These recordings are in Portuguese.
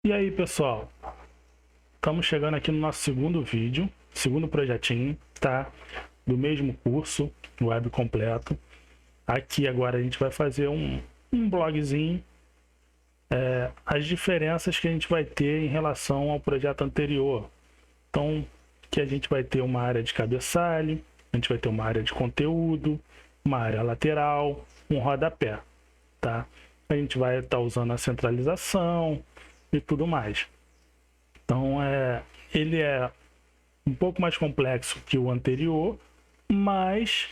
E aí, pessoal, estamos chegando aqui no nosso segundo vídeo, segundo projetinho, tá? Do mesmo curso, web completo. Aqui agora a gente vai fazer um blogzinho, as diferenças que a gente vai ter em relação ao projeto anterior. Então, que a gente vai ter uma área de cabeçalho, a gente vai ter uma área de conteúdo, uma área lateral, um rodapé, tá? A gente vai estar usando a centralização e tudo mais. Então, ele é um pouco mais complexo que o anterior, mas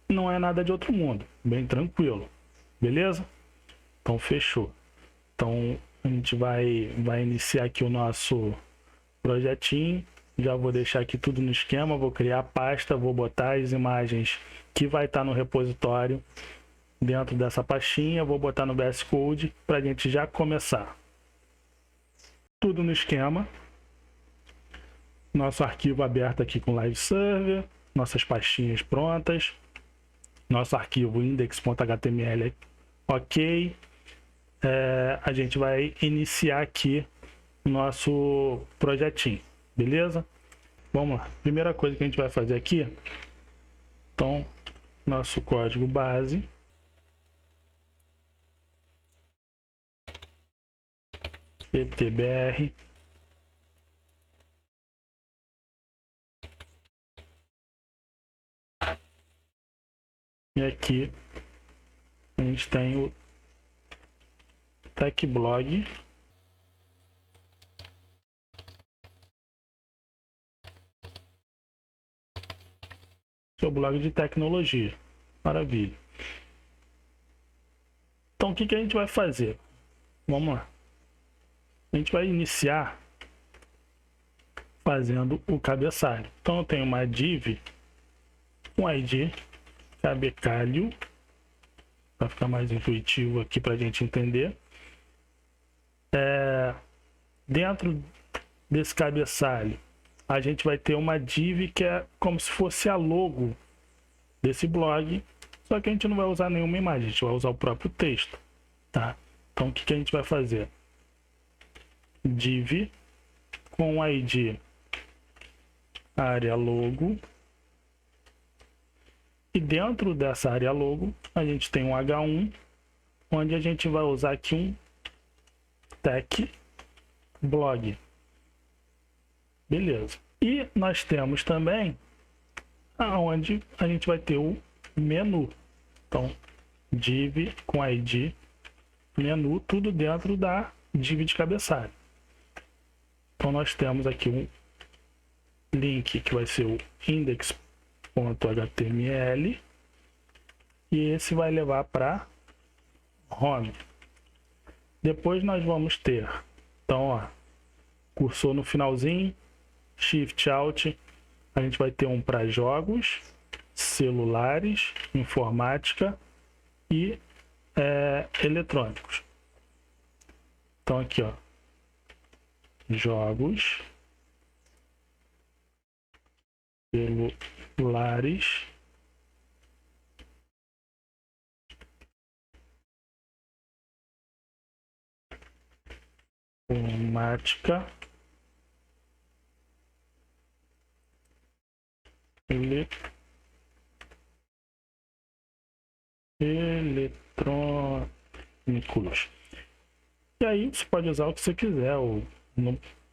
não é nada de outro mundo, bem tranquilo, beleza? Então, fechou. Então, a gente vai iniciar aqui o nosso projetinho. Já vou deixar aqui tudo no esquema, vou criar a pasta, vou botar as imagens que vai estar no repositório dentro dessa pastinha, vou botar no VS Code para a gente já começar. Tudo no esquema. Nosso arquivo aberto aqui com Live Server, nossas pastinhas prontas, nosso arquivo index.html ok. A gente vai iniciar aqui o nosso projetinho, beleza? Vamos lá. Primeira coisa que a gente vai fazer aqui, então, nosso código base. PTBR. E aqui a gente tem o TechBlog. Seu blog de tecnologia. Maravilha. Então, o que a gente vai fazer? Vamos lá. A gente vai iniciar fazendo o cabeçalho. Então, eu tenho uma div com ID cabecalho, para ficar mais intuitivo aqui para a gente entender. Dentro desse cabeçalho, a gente vai ter uma div que é como se fosse a logo desse blog, só que a gente não vai usar nenhuma imagem, a gente vai usar o próprio texto, tá? Então, o que a gente vai fazer? Div com ID área logo, e dentro dessa área logo a gente tem um H1, onde a gente vai usar aqui um tech blog, beleza? E nós temos também aonde a gente vai ter o menu, então div com ID menu, tudo dentro da div de cabeçalho. Então nós temos aqui um link que vai ser o index.html e esse vai levar para home. Depois nós vamos ter, então, ó, cursor no finalzinho, shift alt, a gente vai ter um para jogos, celulares, informática e eletrônicos. Então aqui, ó, jogos, celulares, informática, eletrônicos. E aí você pode usar o que você quiser.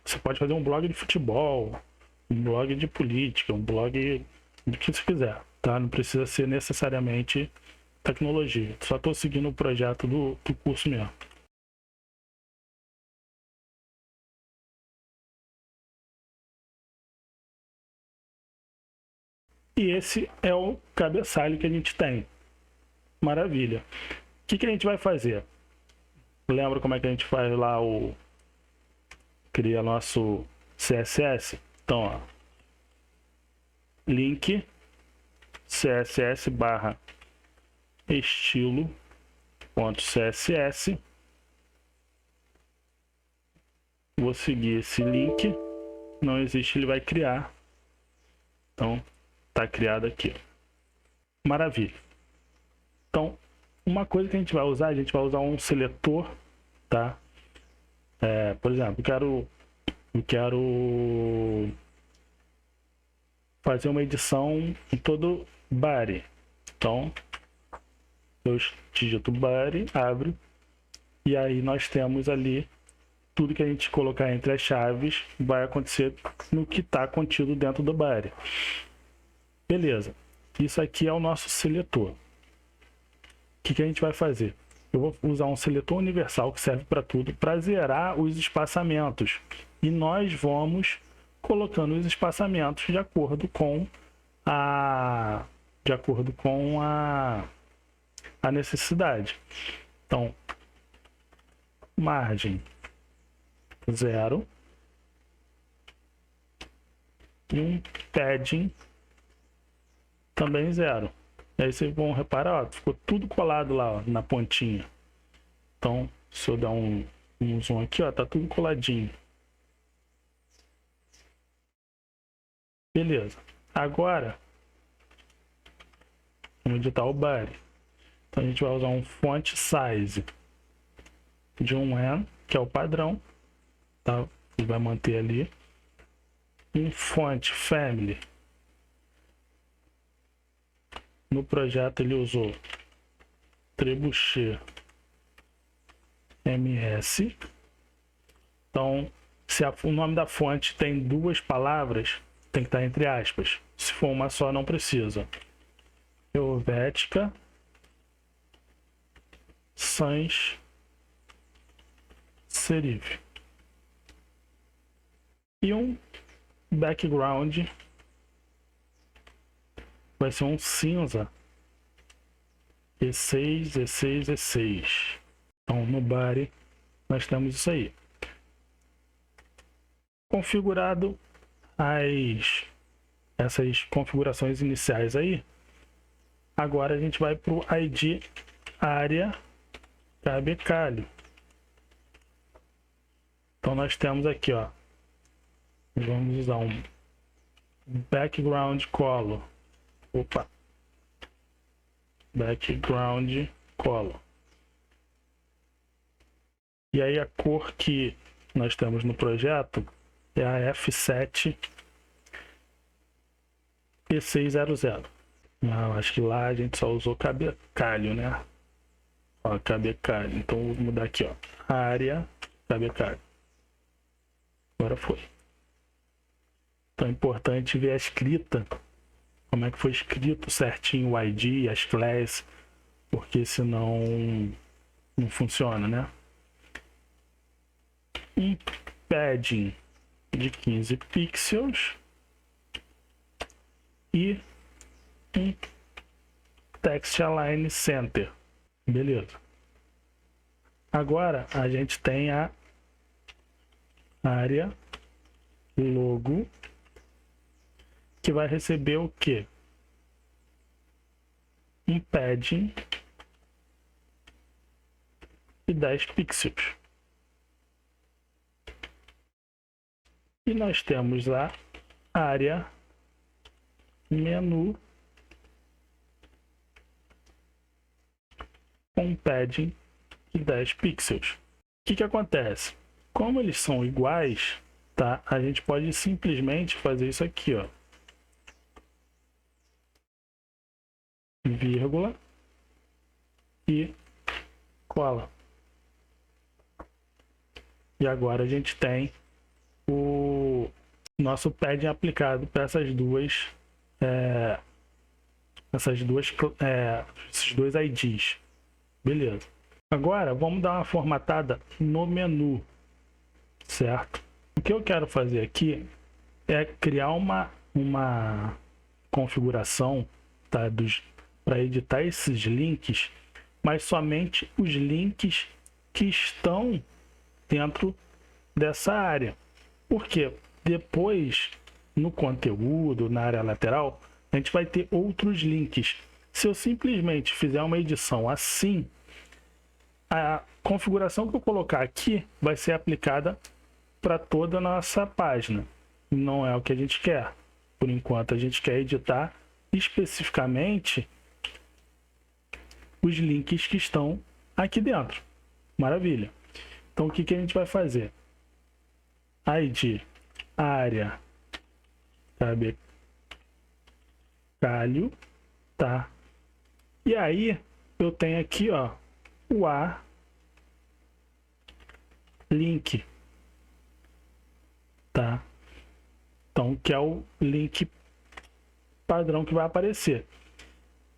Você pode fazer um blog de futebol, um blog de política, um blog do que você quiser, tá? Não precisa ser necessariamente tecnologia. Só estou seguindo o projeto do curso mesmo. E esse é o cabeçalho que a gente tem. Maravilha. O que a gente vai fazer? Lembra como é que a gente faz lá cria nosso CSS? Então, ó, link CSS barra estilo.css. Vou seguir esse link. Não existe, ele vai criar. Então, tá criado aqui. Maravilha. Então, uma coisa que a gente vai usar um seletor, tá? Por exemplo, eu quero fazer uma edição em todo body. Então, eu digito body, abro, e aí nós temos ali tudo que a gente colocar entre as chaves vai acontecer no que está contido dentro do body. Beleza. Isso aqui é o nosso seletor. O que a gente vai fazer? Eu vou usar um seletor universal que serve para tudo, para zerar os espaçamentos. E nós vamos colocando os espaçamentos de acordo com a necessidade. Então, margem 0 e um padding também 0. E aí vocês vão reparar, ó, ficou tudo colado lá, ó, na pontinha. Então, se eu dar um zoom aqui, ó, tá tudo coladinho. Beleza. Agora, vamos editar o body. Então a gente vai usar um font size de 1N, que é o padrão, tá? Ele vai manter ali. Um font family. No projeto ele usou Trebuchet MS. Então, se o nome da fonte tem duas palavras, tem que estar entre aspas. Se for uma só, não precisa. Helvética Sans Serif. E um background vai ser um cinza E6, E6, E6. Então no body nós temos isso aí. Configurado essas configurações iniciais aí, agora a gente vai para o ID área cabecalho. Então nós temos aqui, ó, vamos usar um background color. Opa, background color. E aí a cor que nós temos no projeto é a F7 P600. Acho que lá a gente só usou cabecalho, né? Ó, cabecalho. Então vou mudar aqui, ó, área cabecalho. Agora foi. Então é importante ver a escrita, como é que foi escrito certinho o ID, as classes, porque senão não funciona, né? Um padding de 15 pixels e um text align center. Beleza. Agora a gente tem a área logo, que vai receber o quê? Um padding de 10 pixels. E nós temos a área menu com um padding de 10 pixels. O que acontece? Como eles são iguais, tá? A gente pode simplesmente fazer isso aqui, ó. Vírgula e cola. E agora a gente tem o nosso padding aplicado para esses dois IDs. Beleza. Agora vamos dar uma formatada no menu, certo? O que eu quero fazer aqui é criar uma configuração, tá, para editar esses links, mas somente os links que estão dentro dessa área. Porque depois, no conteúdo, na área lateral, a gente vai ter outros links. Se eu simplesmente fizer uma edição assim, a configuração que eu colocar aqui vai ser aplicada para toda a nossa página. Não é o que a gente quer. Por enquanto, a gente quer editar especificamente os links que estão aqui dentro. Maravilha. Então, o que que a gente vai fazer? ID, área, cabecalho, tá? E aí, eu tenho aqui, ó, o A link, tá? Então, que é o link padrão que vai aparecer.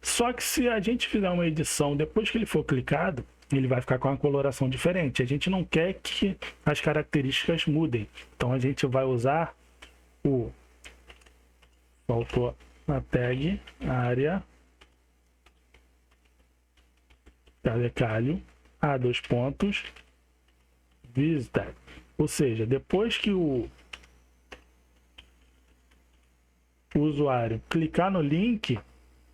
Só que se a gente fizer uma edição, depois que ele for clicado, ele vai ficar com uma coloração diferente. A gente não quer que as características mudem. Então, a gente vai usar o... Faltou a tag, área, cabecalho, A, dois pontos, visited. Ou seja, depois que o usuário clicar no link,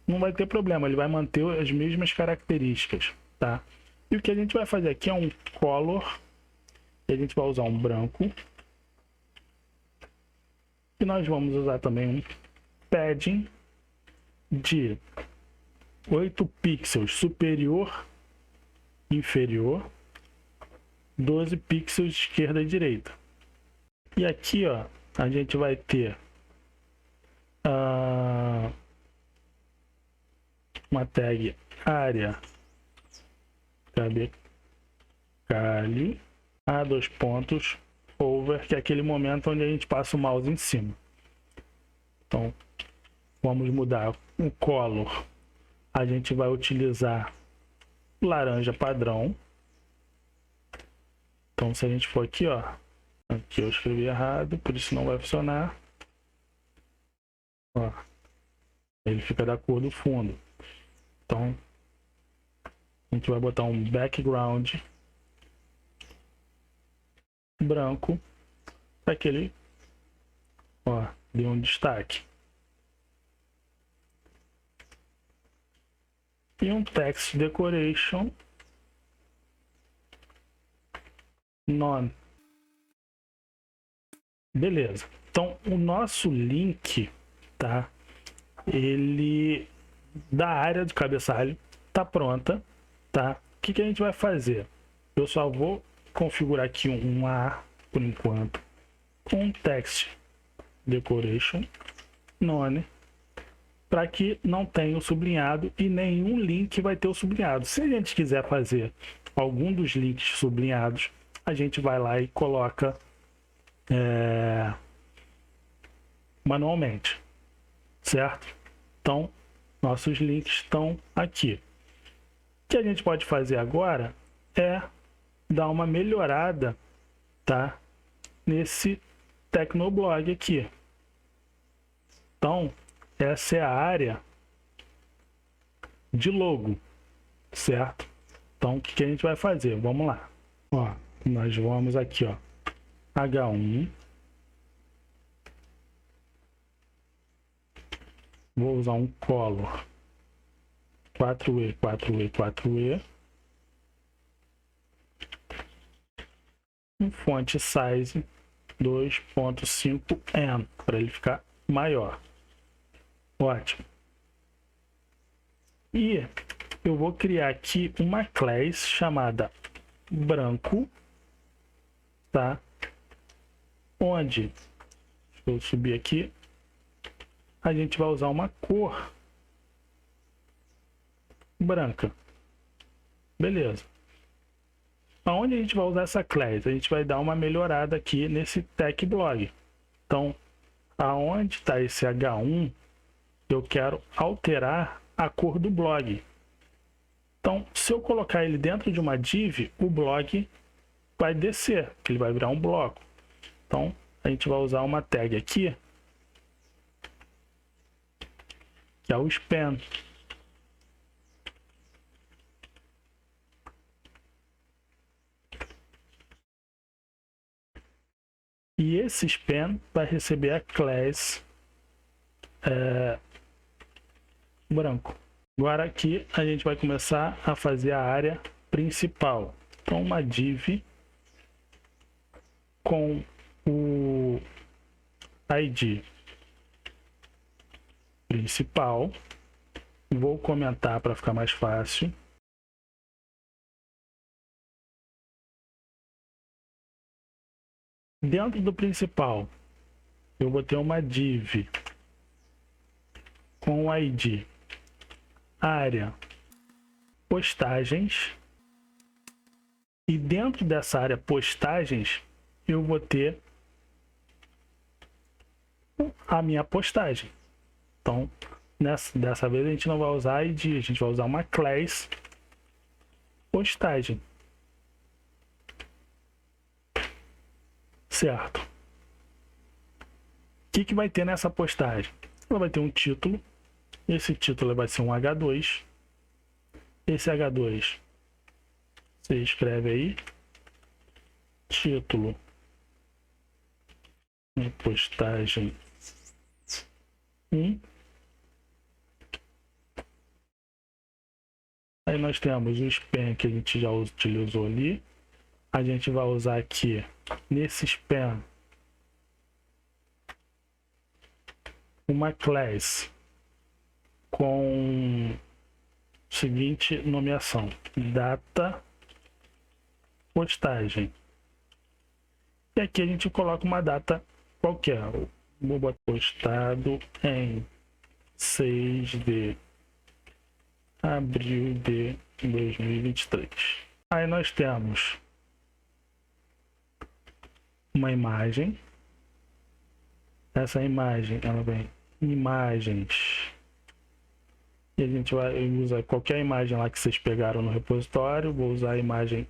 não vai ter problema, ele vai manter as mesmas características, tá? E o que a gente vai fazer aqui é um color, e a gente vai usar um branco, e nós vamos usar também um padding de 8 pixels superior, inferior, 12 pixels esquerda e direita. E aqui, ó, a gente vai ter uma tag área, cabecalho, A, dois pontos, over, que é aquele momento onde a gente passa o mouse em cima. Então, vamos mudar o color. A gente vai utilizar laranja padrão. Então, se a gente for aqui, ó, aqui eu escrevi errado, por isso não vai funcionar. Ó, ele fica da cor do fundo. Então, a gente vai botar um background branco para que ele, ó, dê um destaque. E um text decoration none. Beleza. Então, o nosso link, tá? Ele da área do cabeçalho tá pronta, tá? O que que a gente vai fazer? Eu só vou configurar aqui um A por enquanto, um text decoration none, para que não tenha o sublinhado e nenhum link vai ter o sublinhado. Se a gente quiser fazer algum dos links sublinhados, a gente vai lá e coloca manualmente, certo? Então, nossos links estão aqui. O que a gente pode fazer agora é dar uma melhorada, tá? Nesse Tecnoblog aqui. Então, essa é a área de logo, certo? Então, o que a gente vai fazer? Vamos lá. Ó, nós vamos aqui, ó, H1. Vou usar um color 4E, 4E, 4E. Um font size 2.5 para ele ficar maior. Ótimo. E eu vou criar aqui uma classe chamada branco, tá? Onde, deixa eu subir aqui, a gente vai usar uma cor branca. Beleza. Aonde a gente vai usar essa classe? A gente vai dar uma melhorada aqui nesse TechBlog. Então, aonde está esse H1, eu quero alterar a cor do blog. Então, se eu colocar ele dentro de uma div, o blog vai descer, ele vai virar um bloco. Então, a gente vai usar uma tag aqui, que é o span. E esse span vai receber a classe branco. Agora aqui a gente vai começar a fazer a área principal. Então, uma div com o ID principal. Vou comentar para ficar mais fácil. Dentro do principal, eu vou ter uma div com o ID, área, postagens, e dentro dessa área postagens, eu vou ter a minha postagem. Então, dessa vez a gente não vai usar ID, a gente vai usar uma class postagem. Certo. O que vai ter nessa postagem? Ela vai ter um título. Esse título vai ser um H2. Esse H2, você escreve aí, título, postagem 1. Aí nós temos o span que a gente já utilizou ali. A gente vai usar aqui nesse span uma class com seguinte nomeação: data postagem. E aqui a gente coloca uma data qualquer. Vou botar postado em 6 de abril de 2023. Aí nós temos uma imagem. Essa imagem, ela vem imagens. E a gente vai usar qualquer imagem lá que vocês pegaram no repositório. Vou usar a imagem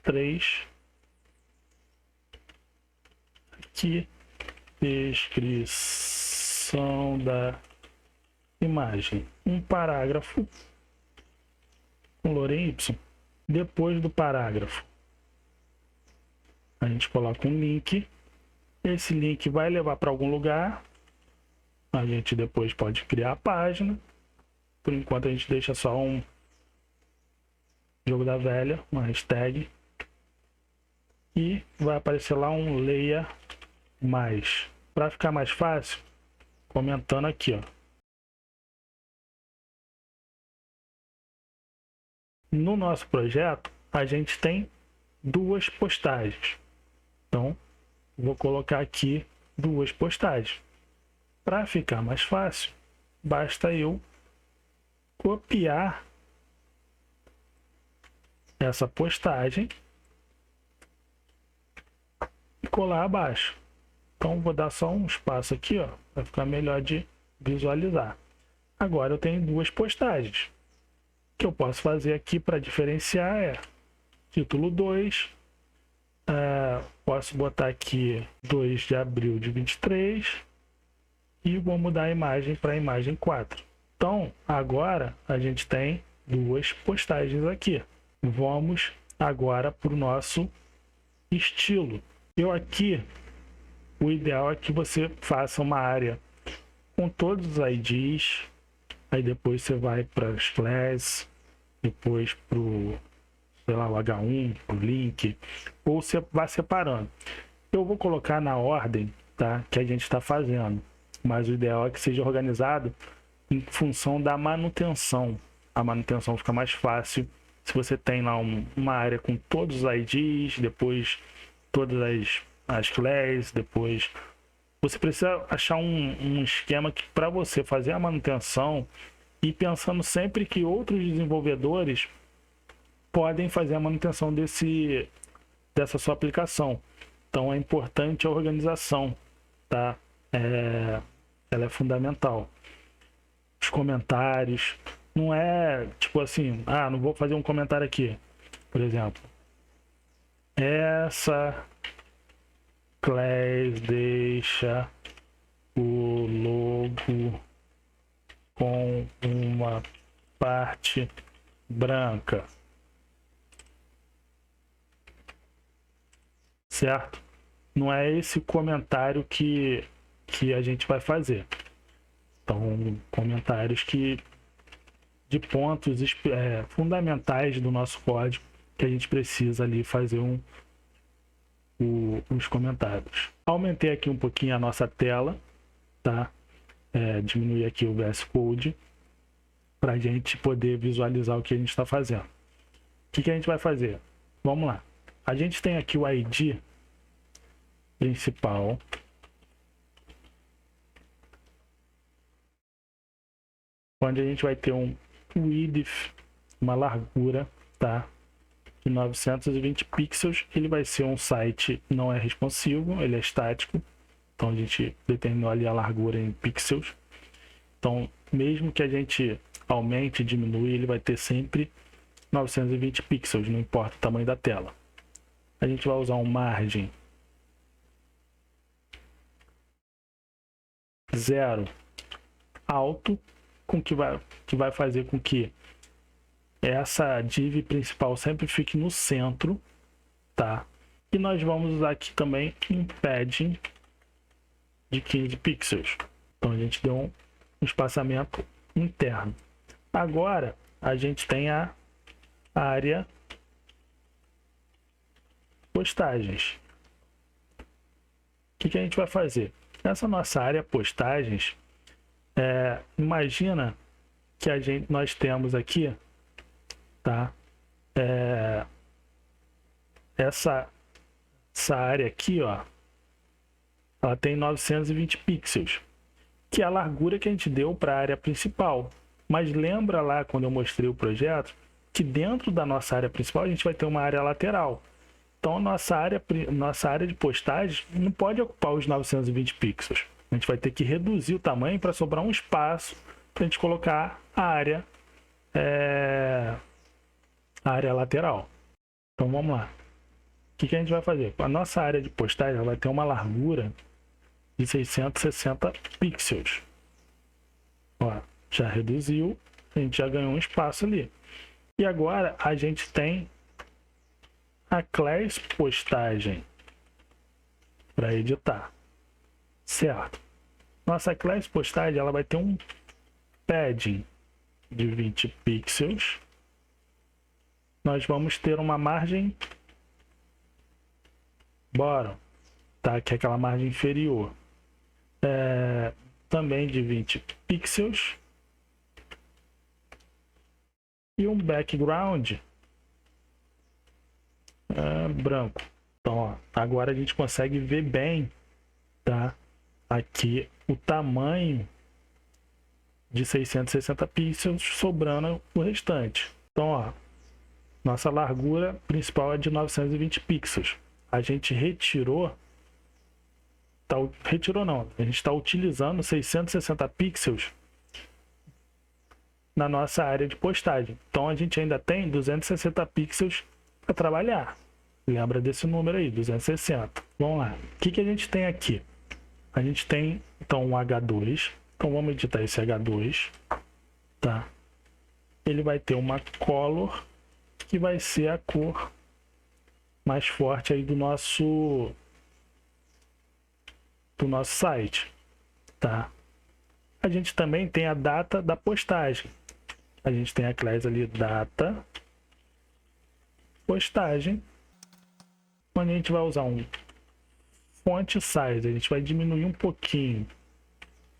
3. Aqui, descrição da imagem. Um parágrafo com lorem Y. Depois do parágrafo, a gente coloca um link. Esse link vai levar para algum lugar. A gente depois pode criar a página. Por enquanto a gente deixa só um jogo da velha, uma hashtag. E vai aparecer lá um leia mais. Para ficar mais fácil, comentando aqui, ó. No nosso projeto, a gente tem duas postagens. Então, vou colocar aqui duas postagens. Para ficar mais fácil, basta eu copiar essa postagem e colar abaixo. Então, vou dar só um espaço aqui, ó, para ficar melhor de visualizar. Agora eu tenho duas postagens. O que eu posso fazer aqui para diferenciar é título 2. Posso botar aqui 2 de abril de 23 e vou mudar a imagem para a imagem 4. Então, agora a gente tem duas postagens aqui. Vamos agora para o nosso estilo. Eu aqui, o ideal é que você faça uma área com todos os IDs, aí depois você vai para as classes, depois para o, sei lá, o H1, o link, ou você vai separando. Eu vou colocar na ordem, tá, que a gente está fazendo, mas o ideal é que seja organizado em função da manutenção. A manutenção fica mais fácil se você tem lá uma área com todos os IDs, depois todas as classes, depois você precisa achar um esquema que para você fazer a manutenção e pensando sempre que outros desenvolvedores podem fazer a manutenção dessa sua aplicação. Então é importante a organização, tá? Ela é fundamental. Os comentários, não é tipo assim, não vou fazer um comentário aqui, por exemplo. Essa class deixa o logo com uma parte branca, certo? Não é esse comentário que a gente vai fazer. Então, comentários de pontos fundamentais do nosso código que a gente precisa ali fazer os comentários. Aumentei aqui um pouquinho a nossa tela, tá? Diminuir aqui o VS Code para a gente poder visualizar o que a gente está fazendo. O que a gente vai fazer? Vamos lá. A gente tem aqui o ID principal. Onde a gente vai ter um width, uma largura, tá? De 920 pixels. Ele vai ser um site não é responsivo, ele é estático. Então a gente determinou ali a largura em pixels. Então, mesmo que a gente aumente e diminui, ele vai ter sempre 920 pixels, não importa o tamanho da tela. A gente vai usar um margem 0 alto, que vai fazer com que essa div principal sempre fique no centro, tá? E nós vamos usar aqui também um padding de 15 pixels. Então a gente deu um espaçamento interno. Agora a gente tem a área postagens. O que a gente vai fazer? Essa nossa área postagens, imagina que nós temos aqui, tá? Essa área aqui, ó, ela tem 920 pixels, que é a largura que a gente deu para a área principal. Mas lembra lá quando eu mostrei o projeto que dentro da nossa área principal a gente vai ter uma área lateral. Então nossa área de postagem não pode ocupar os 920 pixels. A gente vai ter que reduzir o tamanho para sobrar um espaço para a gente colocar a área lateral. Então vamos lá. O que a gente vai fazer? A nossa área de postagem vai ter uma largura de 660 pixels. Ó, já reduziu, a gente já ganhou um espaço ali. E agora a gente tem a class postagem para editar, certo? Nossa class postagem ela vai ter um padding de 20 pixels. Nós vamos ter uma margem bottom, tá? Que é aquela margem inferior, também de 20 pixels, e um background branco. Então, ó, agora a gente consegue ver bem, tá? Aqui o tamanho de 660 pixels, sobrando o restante. Então, ó, nossa largura principal é de 920 pixels. A gente retirou não, a gente está utilizando 660 pixels na nossa área de postagem. Então a gente ainda tem 260 pixels para trabalhar. Lembra desse número aí, 260. Vamos lá. O que a gente tem aqui? A gente tem então um H2. Então vamos editar esse H2, tá? Ele vai ter uma color que vai ser a cor mais forte aí do nosso site, tá? A gente também tem a data da postagem. A gente tem a classe ali data postagem, onde a gente vai usar um font size. A gente vai diminuir um pouquinho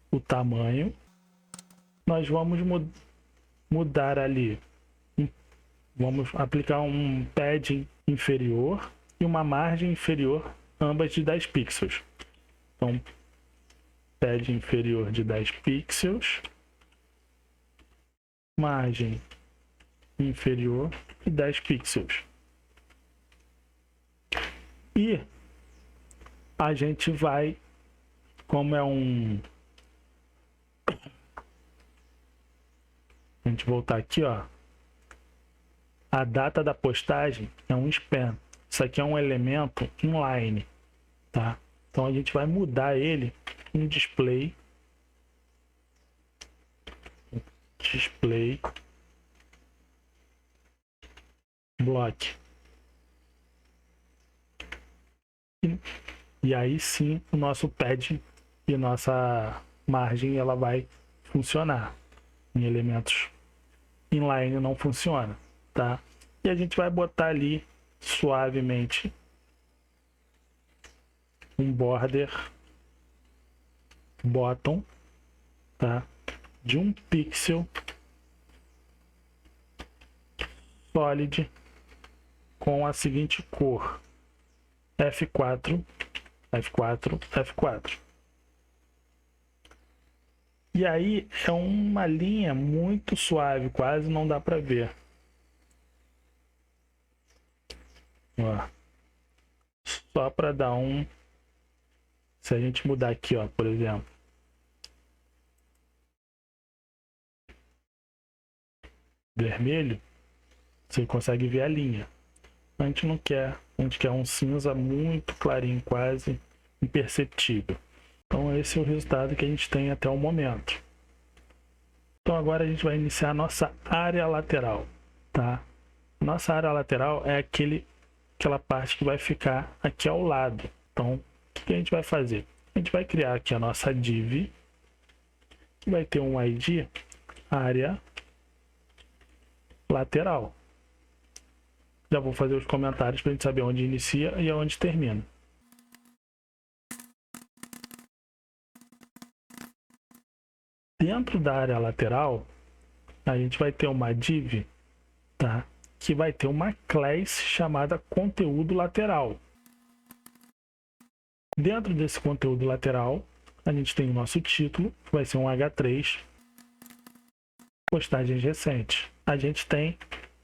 o tamanho. Nós vamos mudar ali, vamos aplicar um padding inferior e uma margem inferior, ambas de 10 pixels. Então, padding inferior de 10 pixels, margem inferior de 10 pixels. E a gente vai, como é a gente voltar aqui, ó, a data da postagem é um span. Isso aqui é um elemento inline, tá? Então a gente vai mudar ele em display block. E aí sim o nosso padding e nossa margem ela vai funcionar. Em elementos inline não funciona, tá? E a gente vai botar ali suavemente um border bottom, tá? De 1 pixel solid com a seguinte cor: F4 F4, F4. E aí é uma linha muito suave, quase não dá para ver. Ó. Só para dar um... Se a gente mudar aqui, ó, por exemplo. Vermelho, você consegue ver a linha. A gente não quer, a gente quer um cinza muito clarinho, quase imperceptível. Então esse é o resultado que a gente tem até o momento. Então agora a gente vai iniciar a nossa área lateral, tá? Nossa área lateral é aquela parte que vai ficar aqui ao lado. Então o que a gente vai fazer? A gente vai criar aqui a nossa div, que vai ter um ID área lateral. Já vou fazer os comentários para a gente saber onde inicia e onde termina. Dentro da área lateral, a gente vai ter uma div, tá? Que vai ter uma class chamada conteúdo lateral. Dentro desse conteúdo lateral, a gente tem o nosso título, que vai ser um H3, postagens recentes. A gente tem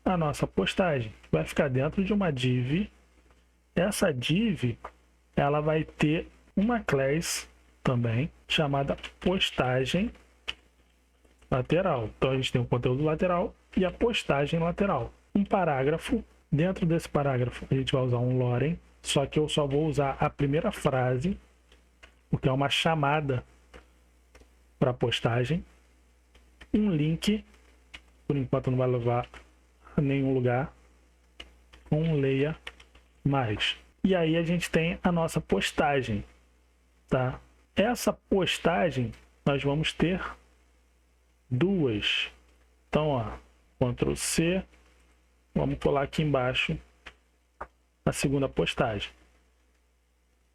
a nossa postagem, que vai ficar dentro de uma div. Essa div, ela vai ter uma class também, chamada postagem lateral. Então a gente tem o conteúdo lateral e a postagem lateral. Um parágrafo, dentro desse parágrafo a gente vai usar um lorem, só que eu só vou usar a primeira frase, porque é uma chamada para postagem. Um link, por enquanto não vai levar a nenhum lugar. Um leia mais. E aí a gente tem a nossa postagem, tá? Essa postagem nós vamos ter duas. Então, ó, Ctrl C, vamos colar aqui embaixo a segunda postagem.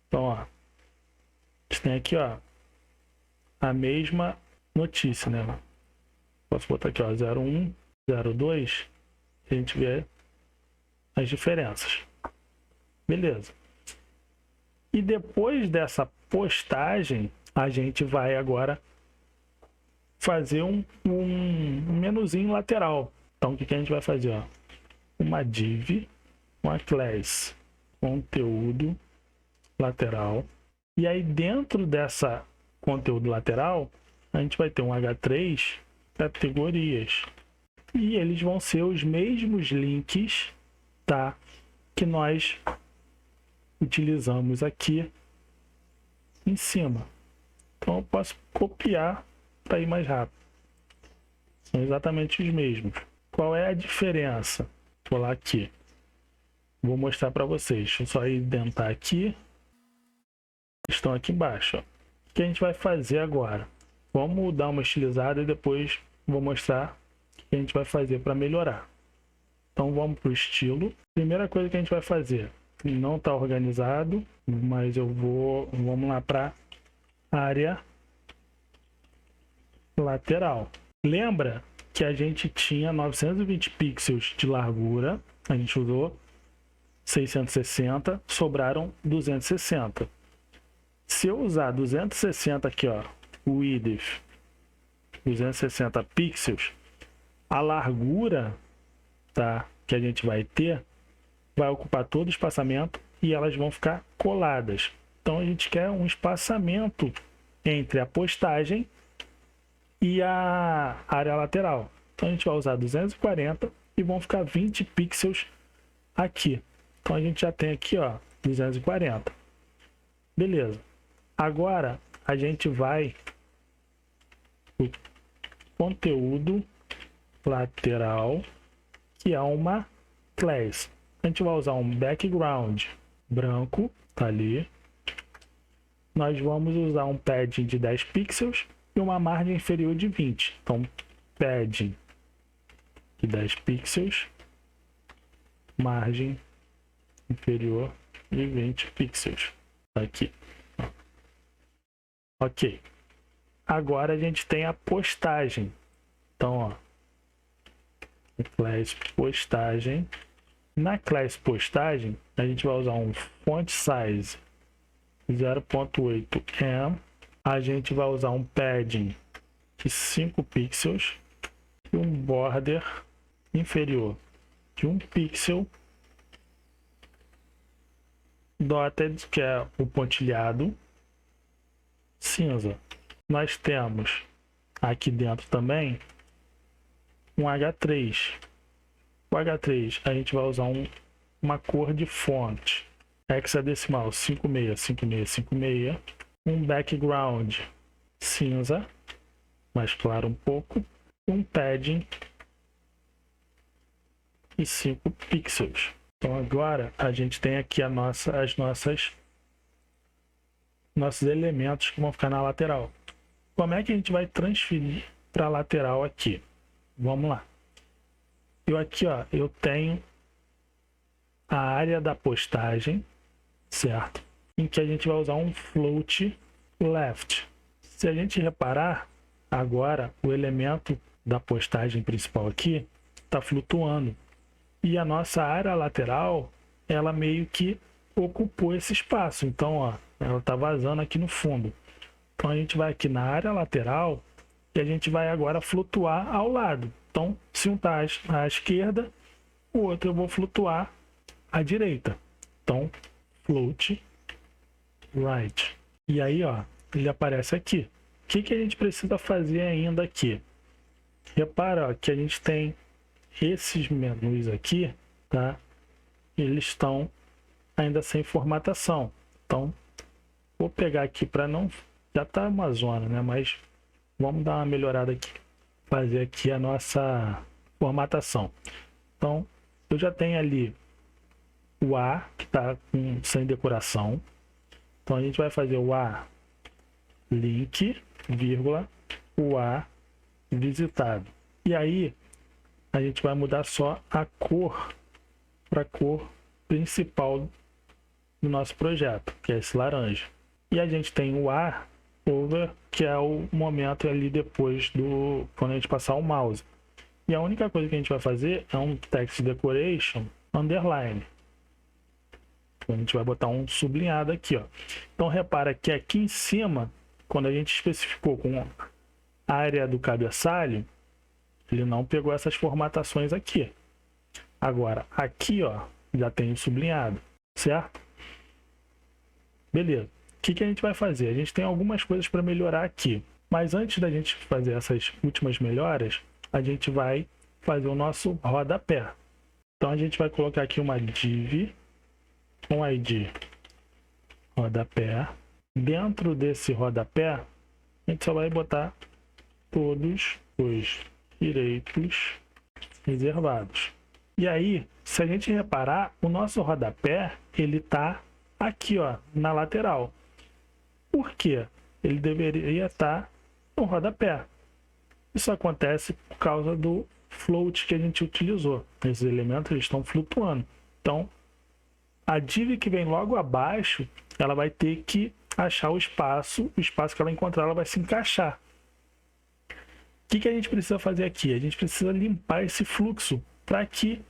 Então, ó, a gente tem aqui, ó, a mesma notícia, né? Posso botar aqui, ó, 01, 02, a gente vê as diferenças. Beleza. E depois dessa postagem, a gente vai agora fazer um menuzinho lateral. Então, o que a gente vai fazer? Ó? Uma div, uma class, conteúdo lateral. E aí, dentro dessa conteúdo lateral, a gente vai ter um H3 categorias. E eles vão ser os mesmos links, tá? Que nós utilizamos aqui em cima. Então, eu posso copiar para ir mais rápido. São exatamente os mesmos. Qual é a diferença? Vou lá aqui. Vou mostrar para vocês. Deixa eu só indentar aqui. Estão aqui embaixo. Ó. O que a gente vai fazer agora? Vamos dar uma estilizada e depois vou mostrar o que a gente vai fazer para melhorar. Então vamos para o estilo. Primeira coisa que a gente vai fazer. Não está organizado, mas vamos lá para área lateral. Lembra que a gente tinha 920 pixels de largura, a gente usou 660, sobraram 260. Se eu usar 260 aqui, ó, width 260 pixels, a largura, tá, que a gente vai ter vai ocupar todo o espaçamento e elas vão ficar coladas. Então a gente quer um espaçamento entre a postagem e a área lateral. Então a gente vai usar 240 e vão ficar 20 pixels aqui. Então a gente já tem aqui, ó, 240. Beleza. Agora a gente vai o conteúdo lateral, que é uma class. A gente vai usar um background branco, tá ali. Nós vamos usar um padding de 10 pixels e uma margem inferior de 20. Então, padding de 10 pixels, margem inferior de 20 pixels. Aqui. Ok. Agora a gente tem a postagem. Então, ó, class postagem. Na class postagem, a gente vai usar um font size 0.8 em. A gente vai usar um padding de 5 pixels e um border inferior de 1 pixel, dotted, que é o pontilhado cinza. Nós temos aqui dentro também um H3. O H3 a gente vai usar uma cor de fonte hexadecimal 565656, um background cinza mais claro um pouco, um padding e 5 pixels. Então agora a gente tem aqui nossos elementos que vão ficar na lateral. Como é que a gente vai transferir para a lateral aqui? Vamos lá. Eu tenho a área da postagem, certo? Em que a gente vai usar um float left. Se a gente reparar, agora o elemento da postagem principal aqui está flutuando. E a nossa área lateral, ela meio que ocupou esse espaço. Então, ó, ela está vazando aqui no fundo. Então a gente vai aqui na área lateral e a gente vai agora flutuar ao lado. Então, se um está à esquerda, o outro eu vou flutuar à direita. Então, float right. E aí, ó, ele aparece aqui. O que a gente precisa fazer ainda aqui? Repara, ó, que a gente tem esses menus aqui, tá? Eles estão ainda sem formatação. Então, vou pegar aqui para não... Já tá uma zona, né? Mas vamos dar uma melhorada aqui. Fazer aqui a nossa formatação. Então, eu já tenho ali o A, que está sem decoração. Então, a gente vai fazer o A link, vírgula, o A visitado. E aí, a gente vai mudar só a cor para a cor principal do nosso projeto, que é esse laranja. E a gente tem o A over, que é o momento ali depois do quando a gente passar o mouse. E a única coisa que a gente vai fazer é um text decoration underline. Então, a gente vai botar um sublinhado aqui, ó. Então repara que aqui em cima, quando a gente especificou com a área do cabeçalho, ele não pegou essas formatações aqui. Agora, aqui, ó, já tem o sublinhado, certo? Beleza. O que a gente vai fazer? A gente tem algumas coisas para melhorar aqui. Mas antes da gente fazer essas últimas melhoras, a gente vai fazer o nosso rodapé. Então, a gente vai colocar aqui uma div com ID rodapé. Dentro desse rodapé, a gente só vai botar todos os direitos reservados. E aí, se a gente reparar, o nosso rodapé, ele está aqui, ó, na lateral. Por quê? Ele deveria estar no rodapé. Isso acontece por causa do float que a gente utilizou. Esses elementos eles estão flutuando. Então, a div que vem logo abaixo, ela vai ter que achar o espaço que ela encontrar, ela vai se encaixar. O que a gente precisa fazer aqui? A gente precisa limpar esse fluxo para que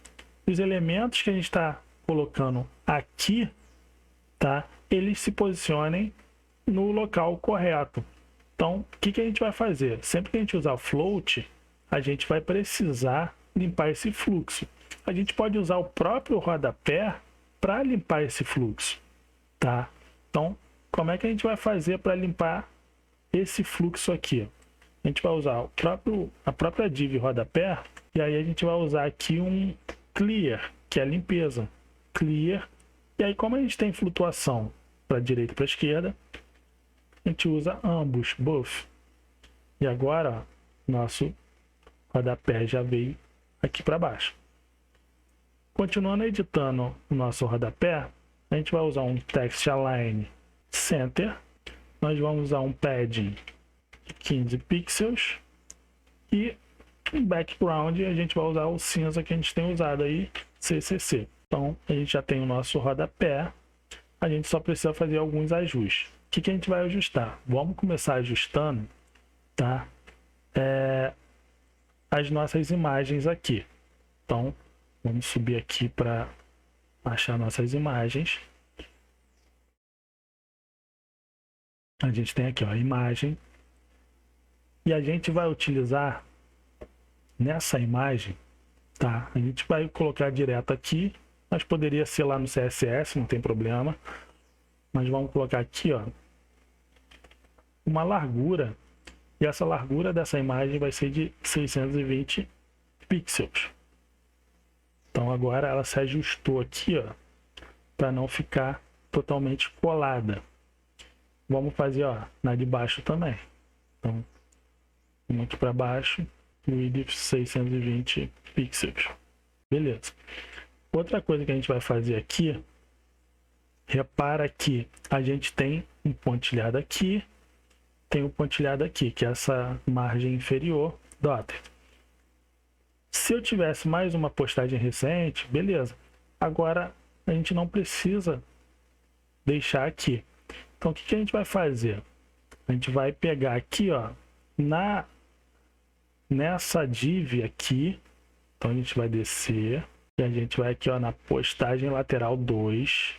os elementos que a gente está colocando aqui, tá, eles se posicionem no local correto. Então, o que a gente vai fazer? Sempre que a gente usar float, a gente vai precisar limpar esse fluxo. A gente pode usar o próprio rodapé para limpar esse fluxo, tá? Então, como é que a gente vai fazer para limpar esse fluxo aqui? A gente vai usar a própria div rodapé, e aí a gente vai usar aqui um clear, que é a limpeza. Clear. E aí, como a gente tem flutuação para a direita e para a esquerda, a gente usa ambos, both. E agora, ó, nosso rodapé já veio aqui para baixo. Continuando editando o nosso rodapé, a gente vai usar um text align center. Nós vamos usar um padding de 15 pixels e um background, a gente vai usar o cinza que a gente tem usado aí, CCC. Então, a gente já tem o nosso rodapé, a gente só precisa fazer alguns ajustes. O que a gente vai ajustar? Vamos começar ajustando, tá? As nossas imagens aqui. Então, vamos subir aqui para achar nossas imagens. a gente tem aqui, ó, a imagem. E a gente vai utilizar nessa imagem, tá? A gente vai colocar direto aqui, mas poderia ser lá no CSS, não tem problema. Mas vamos colocar aqui, ó, uma largura. E essa largura dessa imagem vai ser de 620 pixels. Então agora ela se ajustou aqui, ó, para não ficar totalmente colada. Vamos fazer, ó, na de baixo também. Então, vamos aqui para baixo, width 620 pixels. Beleza. Outra coisa que a gente vai fazer aqui, repara que a gente tem um pontilhado aqui, tem um pontilhado aqui, que é essa margem inferior dotted. Se eu tivesse mais uma postagem recente, beleza. Agora a gente não precisa deixar aqui. Então o que a gente vai fazer? A gente vai pegar aqui, ó, nessa div aqui. Então a gente vai descer e a gente vai aqui, ó, na postagem lateral 2,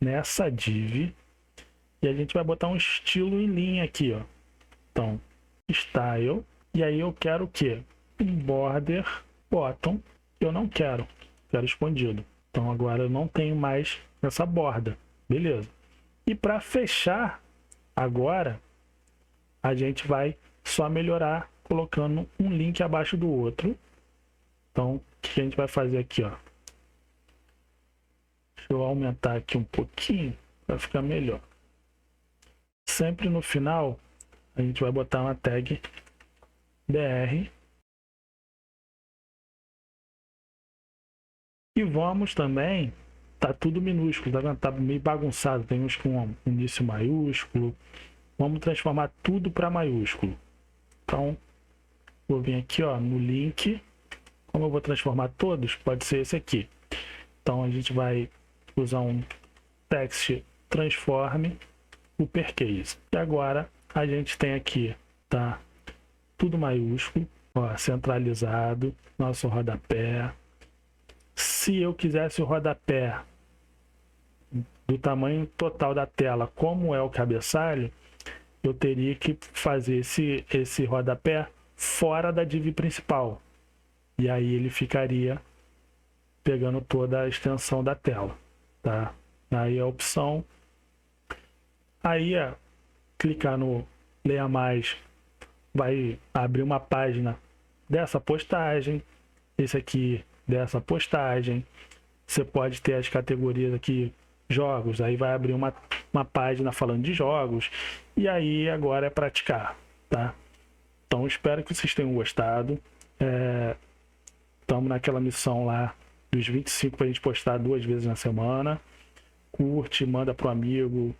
nessa div, e a gente vai botar um estilo em linha aqui, ó. Então, style, e aí eu quero o quê? Um border bottom. Eu não quero escondido. Então agora eu não tenho mais essa borda, beleza? E para fechar agora, a gente vai só melhorar colocando um link abaixo do outro. Então, o que a gente vai fazer aqui, ó? Deixa eu aumentar aqui um pouquinho para ficar melhor. Sempre no final, a gente vai botar uma tag BR. E vamos também, tá tudo minúsculo, tá vendo? Tá meio bagunçado, tem uns com início maiúsculo. Vamos transformar tudo para maiúsculo. Então, vou vir aqui, ó, no link. Como eu vou transformar todos, pode ser esse aqui. Então a gente vai usar um text transform uppercase. E agora a gente tem aqui, tá? Tudo maiúsculo, ó, centralizado, nosso rodapé. Se eu quisesse o rodapé do tamanho total da tela, como é o cabeçalho, eu teria que fazer esse rodapé fora da div principal. E aí ele ficaria pegando toda a extensão da tela, tá? Aí a opção, aí clicar no Leia Mais, vai abrir uma página dessa postagem, esse aqui dessa postagem. Você pode ter as categorias aqui, jogos, aí vai abrir uma página falando de jogos, e aí agora é praticar, tá? Então espero que vocês tenham gostado. Estamos naquela missão lá dos 25 para a gente postar 2 vezes na semana. Curte, manda pro amigo.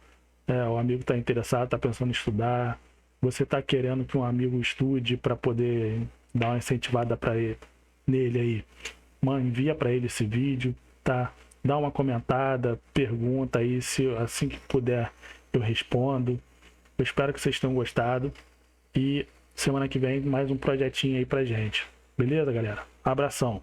O amigo está interessado, está pensando em estudar. Você está querendo que um amigo estude para poder dar uma incentivada para ele, nele aí. Envia para ele esse vídeo, tá? Dá uma comentada, pergunta aí, se assim que puder eu respondo. Eu espero que vocês tenham gostado. E semana que vem mais um projetinho aí pra gente. Beleza, galera? Abração.